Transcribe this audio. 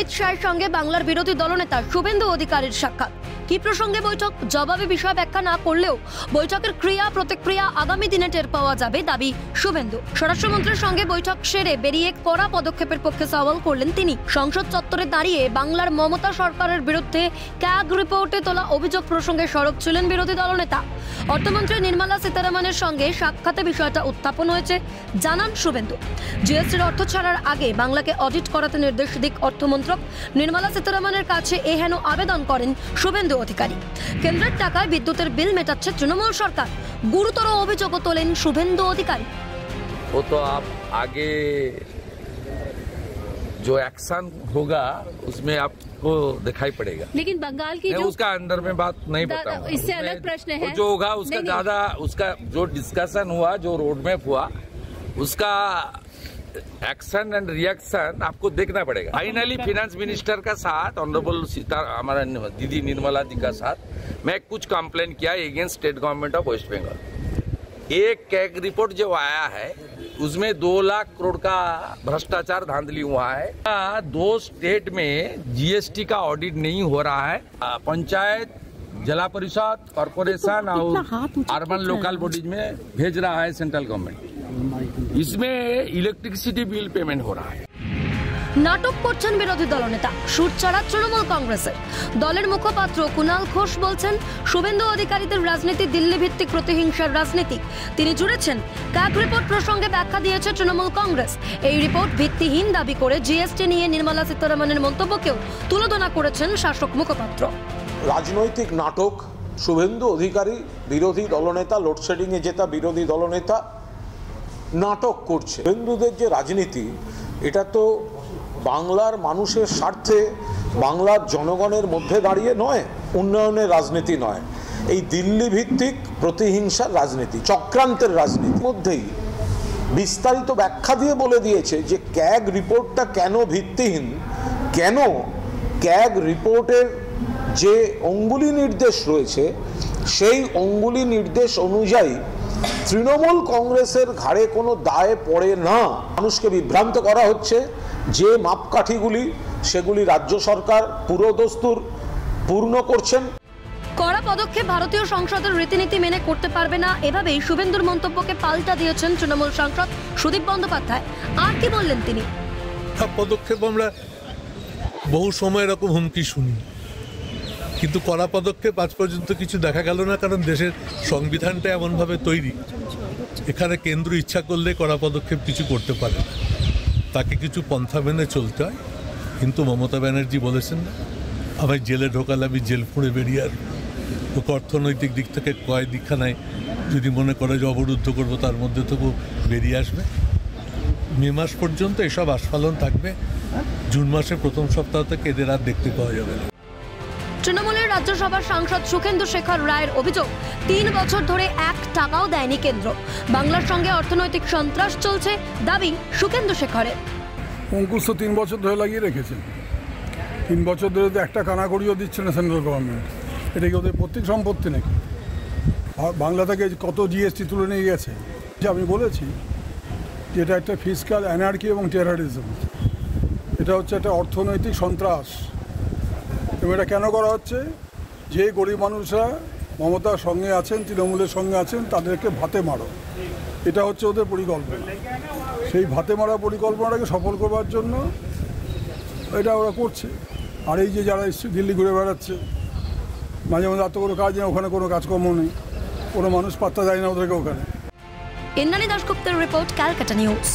অমিত শাহের সঙ্গে বাংলার বিরোধী দলনেতা শুভেন্দু অধিকারীর সাক্ষাৎ। কি প্রসঙ্গে বৈঠক, জবাবে বিষয় ব্যাখ্যা না করলেও বৈঠকের ক্রিয়া প্রতিক্রিয়া আগামী দিনে টের পাওয়া যাবে দাবি শুভেন্দু। স্বরাষ্ট্রমন্ত্রীর সঙ্গে বৈঠক সেরে বেরিয়ে কড়া পদক্ষেপের পক্ষে সওয়াল করলেন তিনি। সংসদ চত্বরে দাঁড়িয়ে বাংলার মমতা সরকারের বিরুদ্ধে ক্যাগ রিপোর্টে তোলা অভিযোগ প্রসঙ্গে সরব ছিলেন বিরোধী দলনেতা। অর্থমন্ত্রী নির্মলা সীতারামনের সঙ্গে সাক্ষাতে বিষয়টা উত্থাপন হয়েছে জানান শুভেন্দু। জিএসটির অর্থ ছাড়ার আগে বাংলাকে অডিট করাতে নির্দেশ দিক অর্থমন্ত্রক। নির্মলা সীতারামনের কাছে এহেন আবেদন করেন শুভেন্দু অধিকারী। কেন্দ্রের টাকায় বিদ্যুতের বিল মেটাচ্ছে তৃণমূল সরকার, গুরুতর অভিযোগও তোলেন শুভেন্দু অধিকারী। वो तो आप आगे जो एक्शन होगा उसमें आपको दिखाई पड़ेगा, लेकिन बंगाल की जो उसका अंदर में बात नहीं बताऊंगा। इससे अलग प्रश्न है जो होगा उसका ज्यादा, उसका जो डिस्कशन हुआ, जो रोड मैप हुआ, उसका एक्शन एंड रिएक्शन आपको देखना पड़ेगा। फाइनली फाइनेंस मिनिस्टर का साथ ऑनरेबल हमारा दीदी निर्मला जी का साथ मैं कुछ कंप्लेन किया against state government of West Bengal. एक कैग रिपोर्ट जो आया है उसमें 2 लाख करोड़ का भ्रष्टाचार धांधली हुआ है। 2 स्टेट में जीएसटी का ऑडिट नहीं हो रहा है। पंचायत, जिला परिषद, कॉर्पोरेशन और अर्बन लोकल बॉडीज में भेज रहा है सेंट्रल गवर्नमेंट। इसमें इलेक्ट्रिसिटी बिल पेमेंट हो रहा है। নাটক করছেন বিরোধী দলনেতা, সুর চড়া তৃণমূল কংগ্রেসের। দলের মুখপাত্র কুণাল ঘোষ বলছেন, শুভেন্দু অধিকারীদের রাজনীতি দিল্লি ভিত্তিক প্রতিহিংসার রাজনীতি। তিনি জুড়েছেন, ক্যাগ রিপোর্ট প্রসঙ্গে ব্যাখ্যা দিয়েছে তৃণমূল কংগ্রেস। এই রিপোর্ট ভিত্তিহীন দাবি করে জিএসটি নিয়ে নির্মলা সীতারামনের মন্তব্যকেও তুলোধনা করেছেন শাসক মুখপাত্র। রাজনৈতিক নাটক, শুভেন্দু অধিকারী বিরোধী দলনেতা, লোডশেডিংয়ে জেতা বিরোধী দলনেতা নাটক করছে। শুভেন্দুদের যে রাজনীতি, এটা তো বাংলার মানুষের স্বার্থে, বাংলার জনগণের মধ্যে দাঁড়িয়ে নয়, উন্নয়নের রাজনীতি নয়, এই দিল্লি ভিত্তিক প্রতিহিংসার রাজনীতি, চক্রান্তের রাজনীতির মধ্যেই বিস্তারিত ব্যাখ্যা দিয়ে বলে দিয়েছে যে ক্যাগ রিপোর্টটা কেন ভিত্তিহীন, কেন ক্যাগ রিপোর্টের যে অঙ্গুলি নির্দেশ রয়েছে সেই অঙ্গুলি নির্দেশ অনুযায়ী তৃণমূল কংগ্রেসের ঘাড়ে কোনো দায় পড়ে না। মানুষকে বিভ্রান্ত করা হচ্ছে। যে মাপকাঠিগুলি সেগুলি রাজ্য সরকার পুরোদস্তুর পূর্ণ করছেন। কড়া পদক্ষেপ ভারতীয় সংসদের রীতিনীতি মেনে করতে পারবে না, এভাবেই শুভেন্দুর মন্তব্যকে পাল্টা দিয়েছেন তৃণমূল সাংসদ সুদীপ বন্দ্যোপাধ্যায়। আর কি বললেন তিনি? পদক্ষেপ আমরা বহু সময় এরকম হুমকি শুনি, কিন্তু কড়া পদক্ষেপ আজ পর্যন্ত কিছু দেখা গেল না, কারণ দেশের সংবিধানটা এমনভাবে তৈরি, এখানে কেন্দ্র ইচ্ছা করলে কড়া পদক্ষেপ কিছু করতে পারে না, তাকে কিছু পন্থা মেনে চলতে হয়। কিন্তু মমতা ব্যানার্জি বলেছেন না, আমায় জেলে ঢোকালে আমি জেল ফুঁড়ে বেরিয়ে আসবো। ওকে অর্থনৈতিক দিক থেকে কয়েকদিকখানায় যদি মনে করে যে অবরুদ্ধ করবো, তার মধ্যে তবু বেরিয়ে আসবে। মে মাস পর্যন্ত এসব আস্ফালন থাকবে, জুন মাসের প্রথম সপ্তাহ থেকে এদের আর দেখতে পাওয়া যাবে না। তৃণমূলের রাজ্যসভার সাংসদ সুখেন্দু শেখর রায়ের অভিযোগ, 3 বছর ধরে 1 টাকাও দেয়নি কেন্দ্র। বাংলার সঙ্গে অর্থনৈতিক সন্ত্রাস চলছে দাবি সুখেন্দু শেখরের। অঙ্কুশ তো 3 বছর ধরে লাগিয়ে রেখেছেন, 3 বছর ধরে তো একটা কানাকড়িও দিচ্ছে না সেন্ট্রাল গভর্নমেন্ট। এটা কি ওদের প্রত্যেক সম্পত্তি নাকি? বাংলা থেকে কত জিএসটি তুলে নিয়ে গেছে। যে আমি বলেছি যে এটা একটা ফিসক্যাল অ্যানার্কি এবং টেররিজম, এটা হচ্ছে একটা অর্থনৈতিক সন্ত্রাস। এবং এটা কেন করা হচ্ছে? যে গরিব মানুষরা মমতার সঙ্গে আছেন, তৃণমূলের সঙ্গে আছেন, তাদেরকে ভাতে মারো, এটা হচ্ছে ওদের পরিকল্পনা। সেই ভাতে মারা পরিকল্পনাটাকে সফল করবার জন্য এটা ওরা করছে। আর এই যে যারা দিল্লি ঘুরে বেড়াচ্ছে, মাঝে মাঝে এত কোনো কাজ নেই, ওখানে কোনো কাজকর্ম নেই, কোনো মানুষ পাত্তা দেয় না ওদেরকে ওখানে। ইন্দ্রাণী দাশগুপ্তের রিপোর্ট, ক্যালকাটা নিউজ।